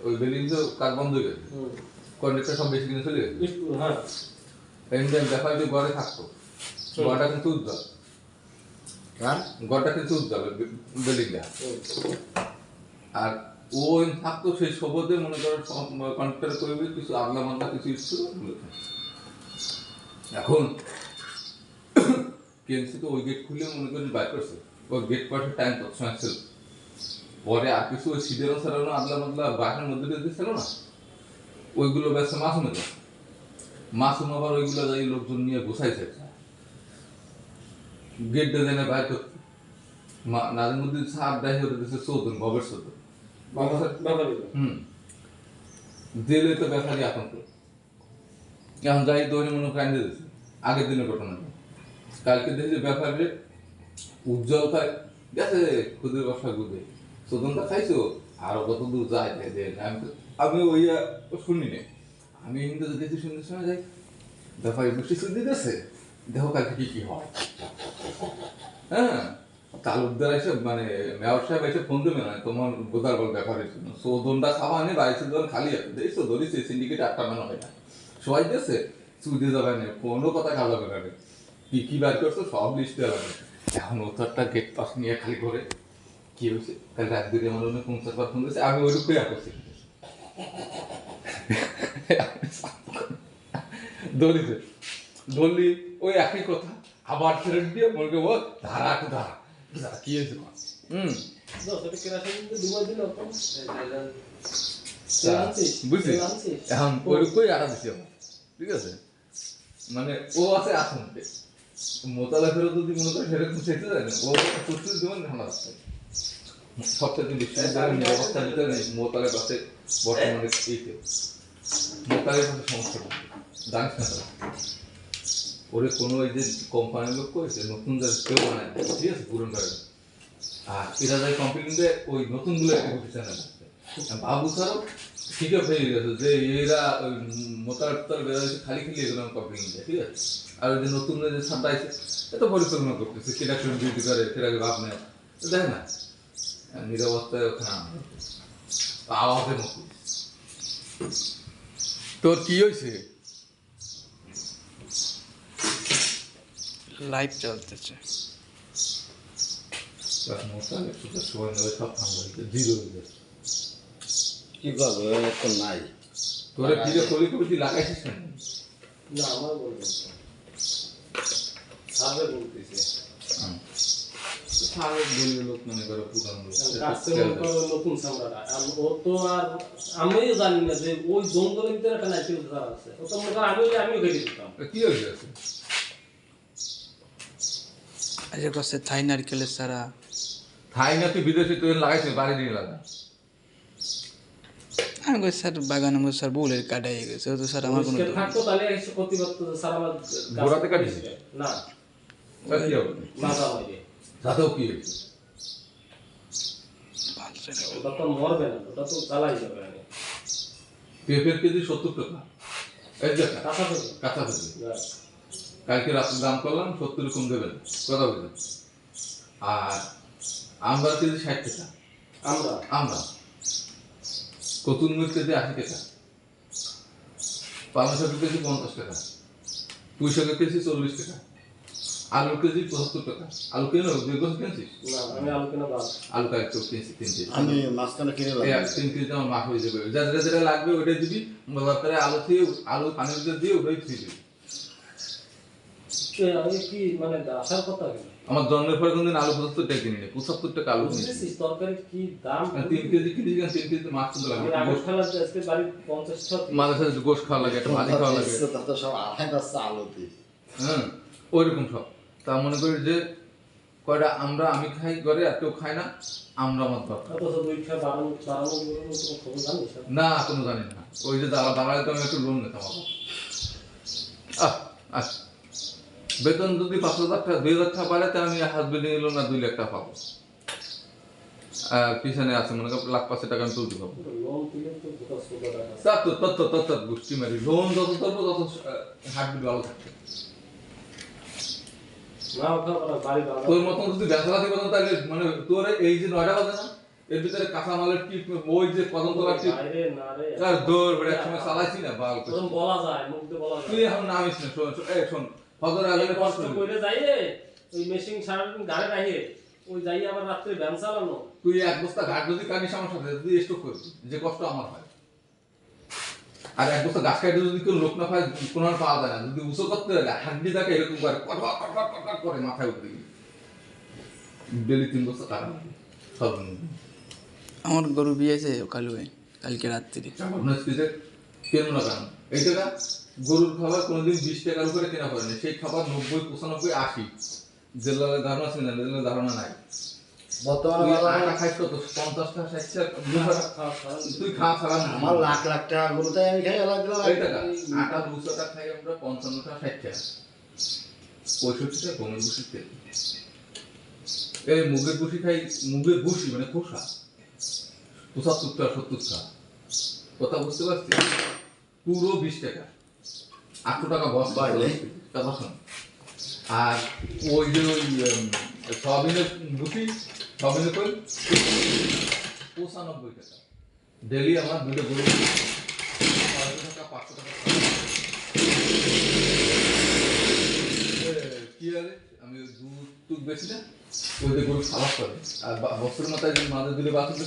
ওই বিল্ডিং তো কাজ বন্ধ হয়ে গেছে, কন্ট্রাক্টর সব বেশি কিনে চলে গেছে। হ্যাঁ এমনি ব্যাপার যে ঘরে থাকতো, ঘরটা কিন্তু উজ্জ্বল, কার ঘরটা কিন্তু উজ্জ্বল বিল্ডিংটা। আর ও থাকতো সেই সবতে মনে করো কন্ট্রাক্টর করবে কিছু আগলা মাগলা কিছু ইচ্ছু এখন কেন্সি তো ওই গেট খুলে মনে করি বাইর করছে, ওই গেট পাঠার টাইম কত সময় ছিল, পরে আর কিছু ওই সিডেরও ছাড়ানো আগলা মাগলা বাসার মধ্যে দিয়ে ছিল না, ওইগুলো ব্যবসা মাসুমে যায়, মাসুম আবার ওইগুলো যাই লোকজন নিয়ে বসাইছে গেট ডিজাইনে বাইর করতে। নাজিমুদ্দিন সাহেব দায়ী হতে দিচ্ছে চৌধুরী ভবের চৌধুরী জেলে তো ব্যাপারই আতঙ্ক। এখন যাই দৈনে মনে কান্দে দিচ্ছে আগের দিনের ঘটনা। কালকে দেখি ব্যাপারে উজ্জ্বল খায় গেছে খুদের বসা গুদে চোদনটা খাইছো আরো কত দূর যায় আমি ওই শুনি নে, আমি কিন্তু দেখি শুনতে শোনা যাই ব্যাপারে বৃষ্টি শুনতে দিতেছে, দেখো কালকে কি কি হয়। হ্যাঁ তালুকদার এসে মানে মেয়র সাহেব এসে ফোন দেবে না তোমার বোধার বল ব্যাপারের জন্য চৌধনটা খাওয়া আনে বাইশে দোকান খালি আছে দেখছো ধরিস সিন্ডিকেটে আটটা মানো হয় না সবাই দিয়েছে চুদি যাবে না কোনো কথা খাওয়া যাবে না কি কি বার করছো সব লিস্ট দেওয়া লাগে। এখন ও তো একটা গেট পাস নিয়ে খালি করে কি হয়েছে কাল রাত দিকে আমার অন্য 50 বার ফোন দিয়েছে আমি ওইটুকুই করছি ধরিছে ধরলি ওই একই কথা আবার ফেরত দিয়ে বলবে ও ধারা তো ধারা কি হয়েছে বুঝলি এখন ওইটুকুই আড়া দিছি ঠিক আছে মানে ও আছে আতঙ্কে মোতালা ফেরত যদি মনে করে ফেরত সেটা যায় না ও প্রস্তুতি দেবেন ঠান্ডা রাখতে সবচেয়ে বিশ্ববিদ্যালয়ের নিরাপত্তার ভিতরে মোতালের কাছে বর্তমানে এইতে মোতালের কাছে সমস্যা জানিস না তারা ওরে কোনো এই যে কোম্পানির লোক করেছে নতুন যারা কেউ বানায় ঠিক আছে পুরন করে আর এরা যাই কমপ্লেন দেয় ওই নতুনগুলো একটা করতে চায় না বাবু স্যারও ঠিক হয়ে গেছে যে এরা ওই মোতার বেরোচ্ছে খালি খালি এগুলো কমপ্লেন দেয় ঠিক আছে আর ওই যে নতুন যে ছাত্র আছে এত পরিচালনা করতেছে সেটা কেউ ডিউটি করে সেটাকে ভাব নেয় দেখ না নিরাপত্তায় ওখানে আওয়াজের মতো তোর কি হয়েছে লাইভ চলতেছে কি করবো তো নাই তোরে ফিরে কলি কবি লাগাইছিস না না আমার বলতে সাবে বলতেছে সারে বলি লোক মনে করে পুরানো লোক নতুন সামরাটা ও তো আর আমিও জানি না যে ওই জঙ্গলের ভিতরে একটা নাইকেল গাছ আছে ও তো মনে করেন আমিও খেয়ে দিতাম কি হয়েছে আজ কাছে থাই নারকেলের সারা থাই না তুই বিদেশে তুই লাগাইছিস বাড়ি দিয়ে লাগা আমি কই স্যার বাগান আমার স্যার বউলের কাটাই গেছে তো স্যার আমার কোনো থাকতো তাহলে এসে প্রতিবাদ তো স্যার আমার গোড়াতে কাটিস না স্যার কি হবে মাথা লাগে তাতেও কি হয়েছে ওটা তো মরবে না ওটা তো চালাই যাবে না পেঁপের কেজি 70 টাকা এই দেখ কাঁচা পেঁপে কাঁচা পেঁপে কালকে রাত্রে দাম করলাম 70 কম দেবেন কথা বলছেন আর আমরা কেজি 60 টাকা আমরা কতুন মুখ কেজি 80 টাকা পালং শাকের কেজি 50 টাকা পুঁই শাকের কেজি 40 টাকা আলুর কেজি 75 টাকা আলু কেন দুই গোছ কিনছিস না আমি আলু কেনা বাদ আলু কাজ তো কিনছি 3 কেজি আমি মাঝখানে কিনে এই 3 কেজি আমার মাফ হয়ে যাবে যাদের যেটা লাগবে ওইটা দিবি বাজারে আলু দিয়ে আলু পানির ভিতরে দিয়ে ওটাই ফ্রি দিবি আমি কি মানে আসার কথা কি আমার জন্মের পরে কোনদিন আলু 75 টাকা কিনি না 75 টাকা আলু কিনি বুঝছিস তরকারি কি দাম 3 কেজি কিনি 3 কেজি মাছ তো লাগে গোশ খাওয়া আজকে বাড়ি 50 টাকা মাঝে সাথে গোশ খাওয়া লাগে একটা ভাজি খাওয়া লাগে তাতে সব আঠাই পাচ্ছে আলুতে হ্যাঁ ওইরকম সব তা মনে করি যে কয়টা আমি খাই ঘরে আর কেউ খায় না আমরা আমার দরকার কত দুই খা বারো খবর জানিস না কোনো জানি না ওই যে দাঁড়ালে তো আমি একটু লোন নিতাম আচ্ছা বেতন যদি 5,000 টাকা 2,000 টাকা বাড়ে তাহলে আমি হাজবেন্ডিং এলো না 2 লাখ টাকা পাবো আর পিছনে আছে মনে কর লাখ 5 টাকা আমি তুলতে পাবো লোন দিলে তো গোটা সোজা টাকা তত গোষ্ঠী মারি লোন যত তত হার্টবিট ভালো থাকবে না ওটা বাড়ি ভালো তোর মতন যদি ব্যবসা করতাম তাহলে মানে তোর এই যে 9টা বাজে না এর ভিতরে কাঁচামালের টিপ ওই যে কদম তোলার টিপ বাইরে না রে আর দৌড় বেড়ে একসময় চালাইছি না বাল করে। ওরকম বলা যায় মুখ দিয়ে বলা তুই যায় এখন নামিস না, শোন শোন, এই শোন ফজর আগে এই কষ্ট করে যাইয়ে ওই মেশিন সারাদিন গাড়ি রাখে ওই যাই আবার রাত্রে ভ্যান চালানো তুই এক বস্তা ঘাট যদি কাটিস আমার সাথে তুই স্টক করবি, যে কষ্ট আমার হয়। আর এক বস্তা গাছ কাটে যদি কেউ লোক না পায় কোনো আর পাওয়া যায় না, যদি উঁচু করতে হলে হাড্ডি থাকে এরকম করে কটকট কটকট কটকট করে মাথায় উঠে গেলে ডেলি 3 বস্তা টাকা সর্বনিম্ন। আমার গরু বিয়েছে কালু ভাই কালকে রাত্রি। আপনার স্পিচে কেন না কেন এই টাকা গরুর খাবার কোনোদিন 20 টাকার উপরে কেনা পড়েনি, সেই খাবার 90 95 80 জেলার ধারণা ছিল না, জেলার ধারণা নাই। বর্তমানে তুই বাজারে আটা খাইছ কত 50 টাকা 60 টাকা 200 টাকা তুই খা ছাড়া না আমার লাখ লাখ টাকা গরুটাই আমি খাই লাখ এই টাকা আটা 200 টাকা খাই আমরা 55 টাকা 60 টাকা 65 টাকা গমের ভুসি তেল। এই মুগের ভুসি খাই, মুগের ভুসি মানে খোসা 75 টাকা 70 টাকা, কথা বুঝতে পারছিস? পুরো 20 টাকা 8 টাকা বস্তা বাইরে। কথা শোন। আর ওই যে ওই সয়াবিনের ভুসি সয়াবিনের কই 95 টাকা ডেলি আমার দুটো গরু 500 টাকা 500 টাকা কি আরে আমি দুধ টুক বেশি না ওই যে গরু খারাপ করে আর বস্ত্রের মাথায় যে মাঝে দিলে বাথরুম